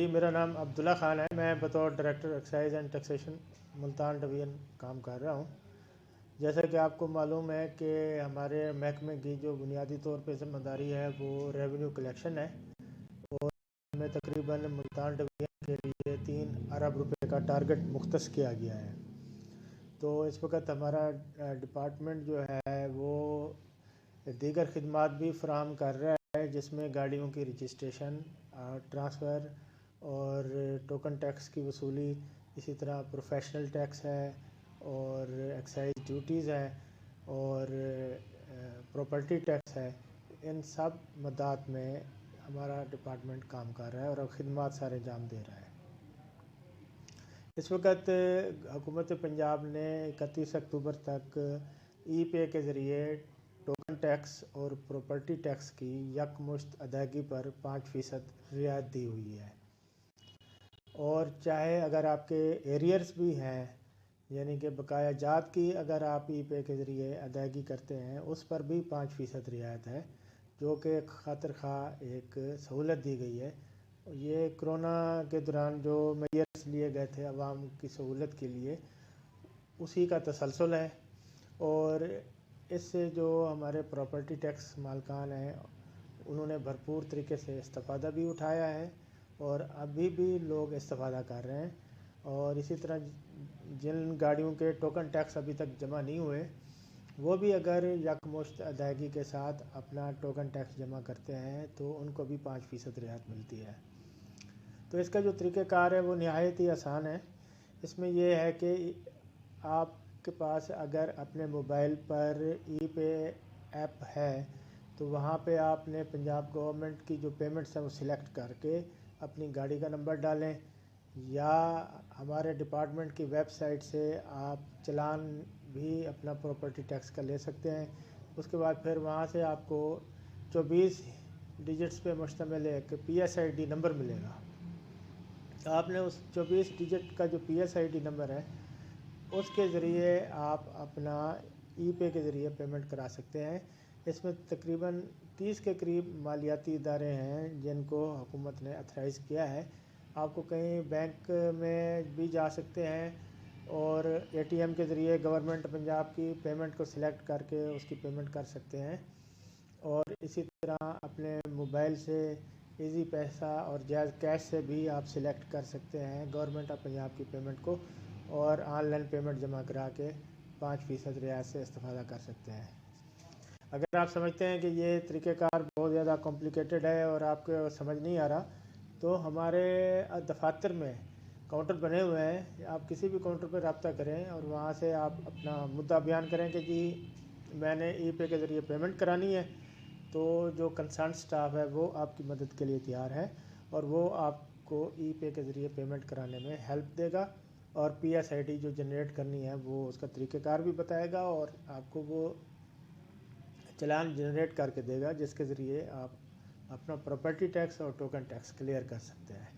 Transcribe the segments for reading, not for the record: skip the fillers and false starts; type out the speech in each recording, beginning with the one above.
میرا نام عبداللہ خان ہے. میں بطور director excise and taxation Multan division کام کر رہا ہوں. جیسا کہ آپ کو معلوم ہے کہ ہمارے محکمے کی جو بنیادی طور پہ ذمہ داری ہے وہ ریونیو کلیکشن ہے، اور ہمیں تقریباً ملتان ڈویژن کے لیے 3 ارب روپے کا ٹارگٹ مختص کیا گیا ہے. تو اس وقت ہمارا ڈپارٹمنٹ جو ہے وہ دیگر خدمات بھی فراہم کر رہا ہے، جس میں گاڑیوں کی رجسٹریشن، ٹرانسفر اور ٹوکن ٹیکس کی وصولی، اسی طرح پروفیشنل ٹیکس ہے اور ایکسائز ڈیوٹیز ہے اور پراپرٹی ٹیکس ہے. ان سب مدات میں ہمارا ڈپارٹمنٹ کام کر رہا ہے اور خدمات سارے انجام دے رہا ہے. اس وقت حکومت پنجاب نے 31 اکتوبر تک ای پے کے ذریعے ٹوکن ٹیکس اور پراپرٹی ٹیکس کی یکمشت ادائیگی پر 5% رعایت دی ہوئی ہے، اور چاہے اگر آپ کے ایریئرز بھی ہیں، یعنی کہ بقایا جات کی اگر آپ ای پے کے ذریعے ادائیگی کرتے ہیں اس پر بھی 5% رعایت ہے، جو کہ خاطر خواہ ایک سہولت دی گئی ہے. یہ کرونا کے دوران جو میئرز لیے گئے تھے عوام کی سہولت کے لیے، اسی کا تسلسل ہے. اور اس سے جو ہمارے پراپرٹی ٹیکس مالکان ہیں انہوں نے بھرپور طریقے سے استفادہ بھی اٹھایا ہے اور ابھی بھی لوگ استفادہ کر رہے ہیں. اور اسی طرح جن گاڑیوں کے ٹوکن ٹیکس ابھی تک جمع نہیں ہوئے، وہ بھی اگر یکمشت ادائیگی کے ساتھ اپنا ٹوکن ٹیکس جمع کرتے ہیں تو ان کو بھی 5% رعایت ملتی ہے. تو اس کا جو طریقہ کار ہے وہ نہایت ہی آسان ہے. اس میں یہ ہے کہ آپ کے پاس اگر اپنے موبائل پر ای پے ایپ ہے تو وہاں پہ آپ نے پنجاب گورنمنٹ کی جو پیمنٹس ہیں وہ سلیکٹ کر کے اپنی گاڑی کا نمبر ڈالیں، یا ہمارے ڈپارٹمنٹ کی ویب سائٹ سے آپ چلان بھی اپنا پراپرٹی ٹیکس کا لے سکتے ہیں. اس کے بعد پھر وہاں سے آپ کو 24 ڈیجٹس پہ مشتمل ایک P S I D number ملے گا. آپ نے اس 24 ڈیجٹ کا جو P S I D number ہے اس کے ذریعے آپ اپنا ای پے کے ذریعے پیمنٹ کرا سکتے ہیں. اس میں تقریباً 30 کے قریب مالیاتی ادارے ہیں جن کو حکومت نے اتھرائز کیا ہے. آپ کو کہیں بینک میں بھی جا سکتے ہیں اور اے ٹی ایم کے ذریعے گورنمنٹ پنجاب کی پیمنٹ کو سلیکٹ کر کے اس کی پیمنٹ کر سکتے ہیں، اور اسی طرح اپنے موبائل سے ایزی پیسہ اور جائز کیش سے بھی آپ سلیکٹ کر سکتے ہیں گورنمنٹ آف پنجاب کی پیمنٹ کو، اور آن لائن پیمنٹ جمع کرا کے 5% رعایت سے استفادہ کر سکتے ہیں. اگر آپ سمجھتے ہیں کہ یہ طریقہ کار بہت زیادہ کمپلیکیٹڈ ہے اور آپ کو سمجھ نہیں آ رہا، تو ہمارے دفاتر میں کاؤنٹر بنے ہوئے ہیں. آپ کسی بھی کاؤنٹر پہ رابطہ کریں اور وہاں سے آپ اپنا مدعا بیان کریں کہ جی میں نے ای پے کے ذریعے پیمنٹ کرانی ہے، تو جو کنسرن سٹاف ہے وہ آپ کی مدد کے لیے تیار ہے اور وہ آپ کو ای پے کے ذریعے پیمنٹ کرانے میں ہیلپ دے گا، اور پی ایس آئی ڈی جو جنریٹ کرنی ہے وہ اس کا طریقہ کار بھی بتائے گا اور آپ کو وہ چلان جنریٹ کر کے دے گا جس کے ذریعے آپ اپنا پراپرٹی ٹیکس اور ٹوکن ٹیکس کلیئر کر سکتے ہیں.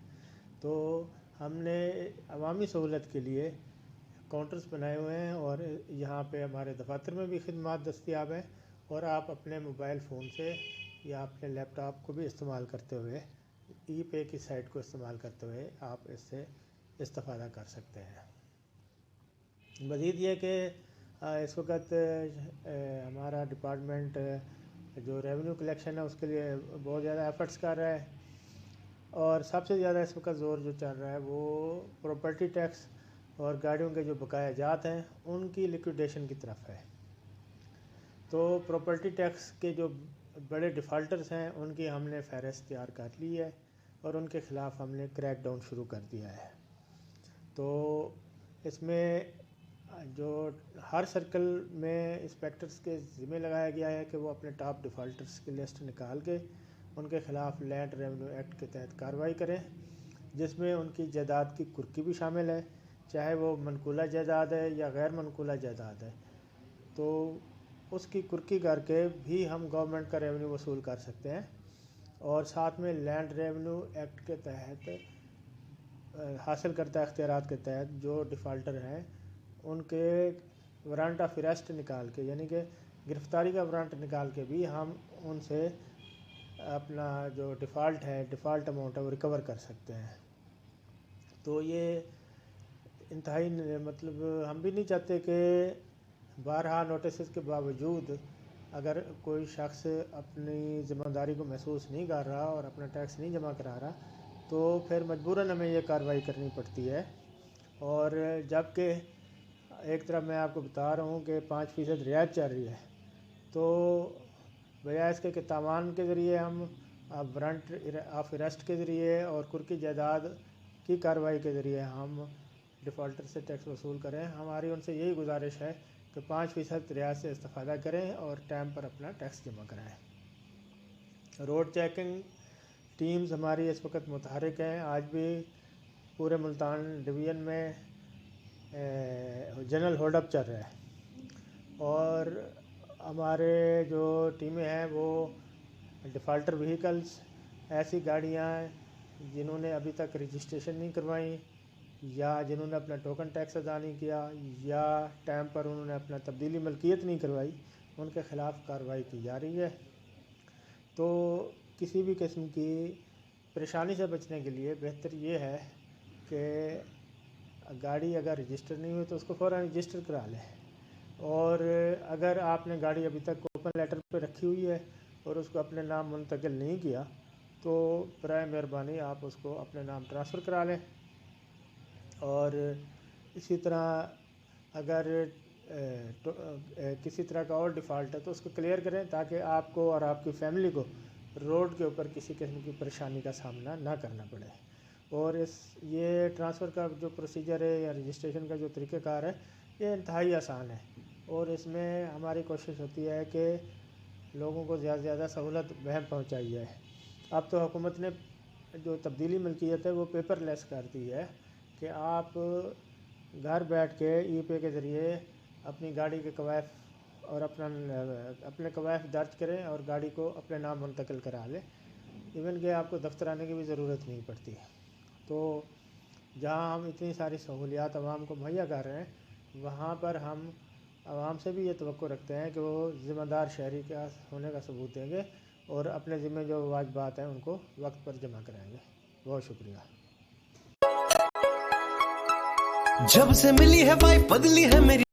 تو ہم نے عوامی سہولت کے لیے کاؤنٹرز بنائے ہوئے ہیں اور یہاں پہ ہمارے دفاتر میں بھی خدمات دستیاب ہیں، اور آپ اپنے موبائل فون سے یا اپنے لیپ ٹاپ کو بھی استعمال کرتے ہوئے ای پے کی سائٹ کو استعمال کرتے ہوئے آپ اس سے استفادہ کر سکتے ہیں. مزید یہ کہ اس وقت ہمارا ڈپارٹمنٹ جو ریونیو کلیکشن ہے اس کے لیے بہت زیادہ ایفرٹس کر رہا ہے، اور سب سے زیادہ اس وقت زور جو چل رہا ہے وہ پراپرٹی ٹیکس اور گاڑیوں کے جو بقایا جات ہیں ان کی لیکویڈیشن کی طرف ہے. تو پراپرٹی ٹیکس کے جو بڑے ڈیفالٹرز ہیں ان کی ہم نے فہرست تیار کر لی ہے اور ان کے خلاف ہم نے کریک ڈاؤن شروع کر دیا ہے. تو اس میں جو ہر سرکل میں انسپیکٹرز کے ذمہ لگایا گیا ہے کہ وہ اپنے ٹاپ ڈیفالٹرز کی لسٹ نکال کے ان کے خلاف لینڈ ریونیو ایکٹ کے تحت کارروائی کریں، جس میں ان کی جائیداد کی کرکی بھی شامل ہے، چاہے وہ منقولہ جائیداد ہے یا غیر منقولہ جائیداد ہے. تو اس کی کرکی کر کے بھی ہم گورنمنٹ کا ریونیو وصول کر سکتے ہیں، اور ساتھ میں لینڈ ریونیو ایکٹ کے تحت حاصل کردہ اختیارات کے تحت جو ڈیفالٹر ہیں ان کے وارنٹ آف اریسٹ نکال کے، یعنی کہ گرفتاری کا وارنٹ نکال کے بھی ہم ان سے اپنا جو ڈیفالٹ ہے ڈیفالٹ اماؤنٹ ہے وہ ریکور کر سکتے ہیں. تو یہ انتہائی مطلب ہم بھی نہیں چاہتے کہ بارہا نوٹسز کے باوجود اگر کوئی شخص اپنی ذمہ داری کو محسوس نہیں کر رہا اور اپنا ٹیکس نہیں جمع کرا رہا تو پھر مجبوراً ہمیں یہ کارروائی کرنی پڑتی ہے. اور جب کہ ایک طرف میں آپ کو بتا رہا ہوں کہ 5% رعایت چل رہی ہے، تو بجائے اس کے تاوان کے ذریعے ہم وارنٹ آف ارسٹ کے ذریعے اور کُرکی جائیداد کی کارروائی کے ذریعے ہم ڈیفالٹر سے ٹیکس وصول کریں. ہماری ان سے یہی گزارش ہے کہ 5% رعایت سے استفادہ کریں اور ٹائم پر اپنا ٹیکس جمع کرائیں. روڈ چیکنگ ٹیمز ہماری اس وقت متحرک ہیں. آج بھی پورے ملتان ڈویژن میں جنرل ہولڈ اپ چل رہا ہے، اور ہمارے جو ٹیمیں ہیں وہ ڈیفالٹر وہیکلز، ایسی گاڑیاں جنہوں نے ابھی تک رجسٹریشن نہیں کروائیں یا جنہوں نے اپنا ٹوکن ٹیکس ادا نہیں کیا یا ٹائم پر انہوں نے اپنا تبدیلی ملکیت نہیں کروائی، ان کے خلاف کارروائی کی جا رہی ہے. تو کسی بھی قسم کی پریشانی سے بچنے کے لیے بہتر یہ ہے کہ گاڑی اگر رجسٹر نہیں ہوئی تو اس کو فوراً رجسٹر کرا لیں، اور اگر آپ نے گاڑی ابھی تک اوپن لیٹر پہ رکھی ہوئی ہے اور اس کو اپنے نام منتقل نہیں کیا تو برائے مہربانی آپ اس کو اپنے نام ٹرانسفر کرا لیں. اور اسی طرح اگر کسی طرح کا اور ڈیفالٹ ہے تو اس کو کلیئر کریں تاکہ آپ کو اور آپ کی فیملی کو روڈ کے اوپر کسی قسم کی پریشانی کا سامنا نہ کرنا پڑے. اور یہ ٹرانسفر کا جو پروسیجر ہے یا رجسٹریشن کا جو طریقہ کار ہے یہ انتہائی آسان ہے، اور اس میں ہماری کوشش ہوتی ہے کہ لوگوں کو زیادہ سے زیادہ سہولت بہم پہنچائی جائے. اب تو حکومت نے جو تبدیلی ملکیت ہے وہ پیپر لیس کر دی ہے کہ آپ گھر بیٹھ کے ای پے کے ذریعے اپنی گاڑی کے کوائف اور اپنے کوائف درج کریں اور گاڑی کو اپنے نام منتقل کرا لیں، ایون کہ آپ کو دفتر آنے کی بھی ضرورت نہیں پڑتی. تو جہاں ہم اتنی ساری سہولیات عوام کو مہیا کر رہے ہیں وہاں پر ہم عوام سے بھی یہ توقع رکھتے ہیں کہ وہ ذمہ دار شہری کا ہونے کا ثبوت دیں گے اور اپنے ذمہ جو واجبات ہیں ان کو وقت پر جمع کرائیں گے. بہت شکریہ. جب سے ملی ہے وائف بدلی ہے میری